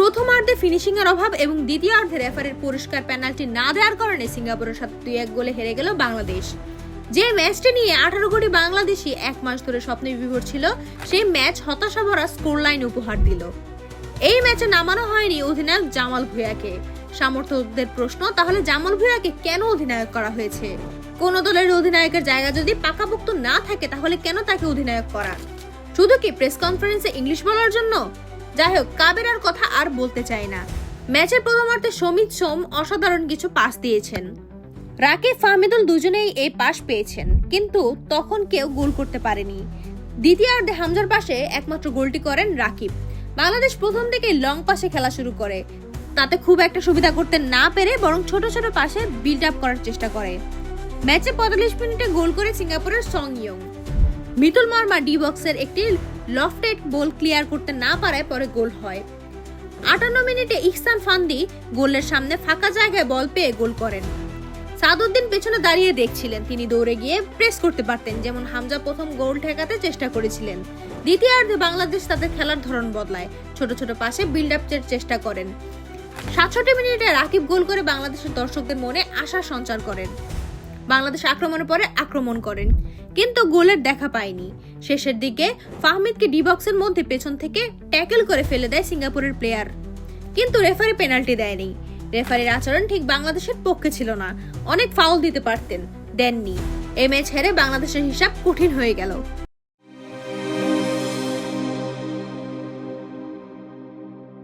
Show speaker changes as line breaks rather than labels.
প্রথমার্ধে ফিনিশিং এর অভাব এবং দ্বিতীয়ার্ধে রেফারির পরিষ্কার পেনাল্টি না দেওয়ার কারণে সিঙ্গাপুরের সাথে 2-1 গোলে হেরে গেল বাংলাদেশ। যে ম্যাচটি নিয়ে 18 কোটি বাংলাদেশি এক মাস ধরে স্বপ্নে বিভোর ছিল, সেই ম্যাচ হতাশা ভরা স্কোর লাইন উপহার দিল। এই ম্যাচে নামানো হয়নি অধিনায়ক জামাল ভুঁইয়াকে। সমর্থকদের প্রশ্ন, তাহলে জামাল ভুঁইয়াকে কেন অধিনায়ক করা হয়েছে? কোন দলের অধিনায়কের জায়গা যদি পাকাপোক্ত না থাকে তাহলে কেন তাকে অধিনায়ক করা? শুধু কি প্রেস কনফারেন্সে ইংলিশ বলার জন্য? যাই হোক, কাবেরার কথা আর বলতে চাই না। ম্যাচের প্রথমার্ধে সমিত সোম অসাধারণ কিছু পাস দিয়েছেন। রাকিব ফাহমিদুল দুজনেই এই পাস পেয়েছেন, কিন্তু তখন কেউ গোল করতে পারেনি। দ্বিতীয়ার্ধে হামজার পাশে একমাত্র গোলটি করেন রাকিব। বাংলাদেশ প্রথম থেকেই লং পাসে খেলা শুরু করে, তাতে খুব একটা সুবিধা করতে না পেরে বরং ছোট ছোট পাসে বিল্ড আপ করার চেষ্টা করে। ম্যাচে 45 মিনিটে গোল করে সিঙ্গাপুরের song young. Mitul Marma D বক্সের একটি লফটেড বল ক্লিয়ার করতে না পারায় পরে গোল হয়। 58 মিনিটে ইহসান ফান্দি গোলের সামনে ফাঁকা জায়গায় বল পেয়ে গোল করেন। সাদউদ্দিন পেছনে দাঁড়িয়ে দেখছিলেন, তিনি দৌড়ে গিয়ে প্রেস করতে পারতেন, যেমন হামজা প্রথম গোল ঠেকাতে চেষ্টা করেছিলেন। দ্বিতীয়ার্ধে বাংলাদেশ তাদের খেলার ধরন বদলায়, ছোট ছোট পাশে বিল্ড আপের চেষ্টা করেন। 67 মিনিটে রাকিব গোল করে বাংলাদেশের দর্শকদের মনে আশা সঞ্চার করেন। বাংলাদেশ আক্রমণের পরে আক্রমণ করেন, কিন্তু গোলের দেখা পায়নি। শেষের দিকে ফাহমিদকে ডি বক্সের মধ্যে পেছন থেকে ট্যাকেল করে ফেলে দেয় সিঙ্গাপুরের প্লেয়ার, কিন্তু রেফারি পেনাল্টি দেয়নি। রেফারির আচরণ ঠিক বাংলাদেশের পক্ষে ছিল না, অনেক ফাউল দিতে পারতেন, দেননি। এই ম্যাচ হেরে বাংলাদেশের হিসাব কঠিন হয়ে গেল।